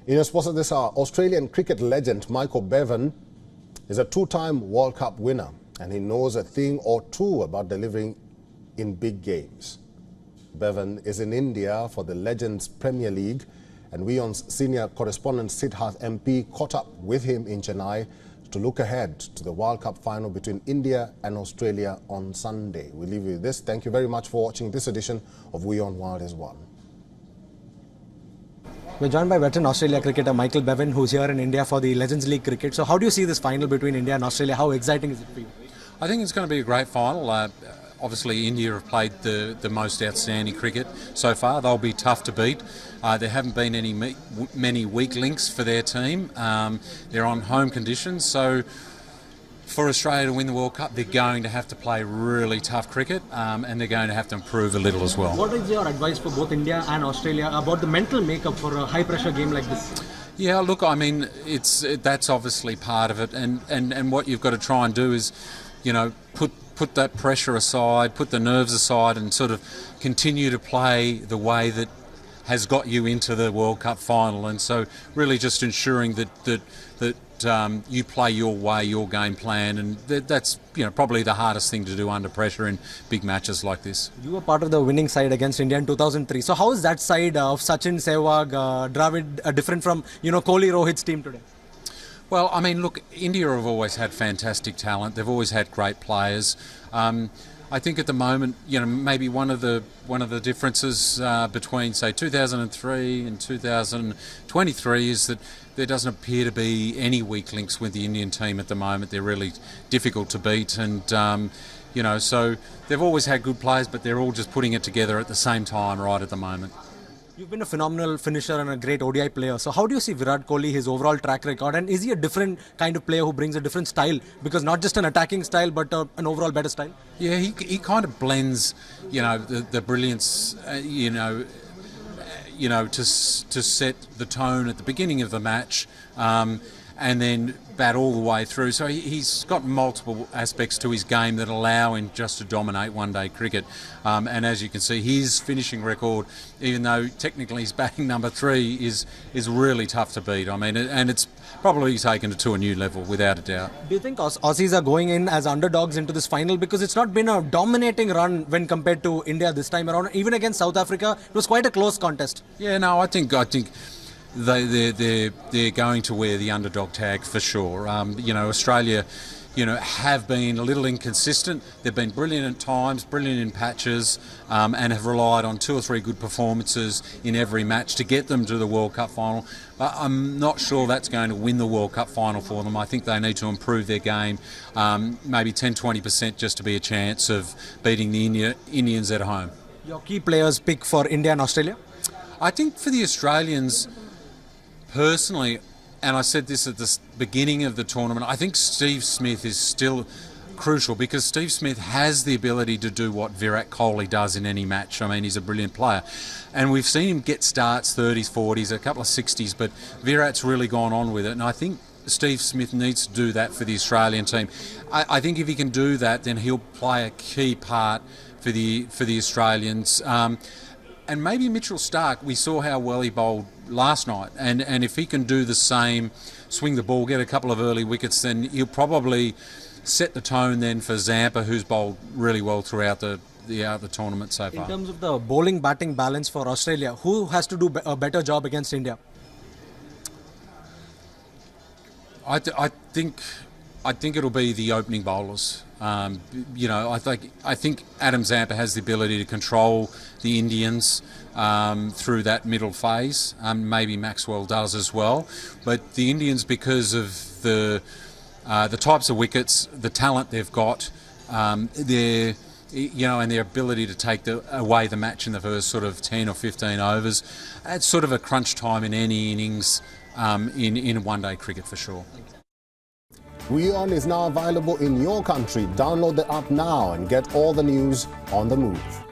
In sports this hour, Australian cricket legend Michael Bevan is a two-time World Cup winner, and he knows a thing or two about delivering in big games. Bevan is in India for the Legends Premier League, and WION's senior correspondent Sidharth MP caught up with him in Chennai to look ahead to the World Cup final between India and Australia on Sunday. We leave you with this. Thank you very much for watching this edition of WION World is One. We're joined by veteran Australia cricketer Michael Bevan, who's here in India for the Legends League cricket. So how do you see this final between India and Australia? How exciting is it for you? I think it's going to be a great final. Obviously, India have played the most outstanding cricket so far. They'll be tough to beat. There haven't been many weak links for their team. They're on home conditions, so for Australia to win the World Cup, they're going to have to play really tough cricket, and they're going to have to improve a little as well. What is your advice for both India and Australia about the mental makeup for a high-pressure game like this? Yeah, look, I mean, that's obviously part of it, and what you've got to try and do is, you know, put that pressure aside, put the nerves aside, and sort of continue to play the way that has got you into the World Cup final. And so really just ensuring that you play your way, your game plan, and that's, you know, probably the hardest thing to do under pressure in big matches like this. You were part of the winning side against India in 2003. So how is that side of Sachin, Sehwag, Dravid different from, you know, Kohli, Rohit's team today? Well, I mean, look, India have always had fantastic talent. They've always had great players. I think at the moment, you know, maybe one of the differences between, say, 2003 and 2023 is that there doesn't appear to be any weak links with the Indian team at the moment. They're really difficult to beat, and you know, so they've always had good players, but they're all just putting it together at the same time right at the moment. You've been a phenomenal finisher and a great ODI player. So how do you see Virat Kohli, his overall track record? And is he a different kind of player who brings a different style? Because not just an attacking style, but an overall better style? Yeah, he kind of blends, you know, the brilliance, you know, to set the tone at the beginning of the match, and then bat all the way through. So he's got multiple aspects to his game that allow him just to dominate one-day cricket. And as you can see, his finishing record, even though technically he's batting number 3, is really tough to beat. I mean, and it's probably taken it to a new level, without a doubt. Do you think Aussies are going in as underdogs into this final? Because it's not been a dominating run when compared to India this time around. Even against South Africa, it was quite a close contest. Yeah, no, I think they're going to wear the underdog tag for sure. You know, Australia, you know, have been a little inconsistent. They've been brilliant at times, brilliant in patches, and have relied on 2 or 3 good performances in every match to get them to the World Cup final. But I'm not sure that's going to win the World Cup final for them. I think they need to improve their game, maybe 10-20% just to be a chance of beating the Indians at home. Your key players pick for India and Australia? I think for the Australians, personally, and I said this at the beginning of the tournament, I think Steve Smith is still crucial, because Steve Smith has the ability to do what Virat Kohli does in any match. I mean, he's a brilliant player. And we've seen him get starts, 30s, 40s, a couple of 60s, but Virat's really gone on with it. And I think Steve Smith needs to do that for the Australian team. I think if he can do that, then he'll play a key part for the Australians. And maybe Mitchell Starc, we saw how well he bowled last night, and if he can do the same, swing the ball, get a couple of early wickets, then he'll probably set the tone then for Zampa, who's bowled really well throughout the tournament so far. In terms of the bowling-batting balance for Australia, who has to do a better job against India? I think it'll be the opening bowlers. You know, I think Adam Zampa has the ability to control the Indians through that middle phase. Maybe Maxwell does as well. But the Indians, because of the types of wickets, the talent they've got, their, you know, and their ability to take away the match in the first sort of 10 or 15 overs, it's sort of a crunch time in any innings in one-day cricket for sure. WION is now available in your country. Download the app now and get all the news on the move.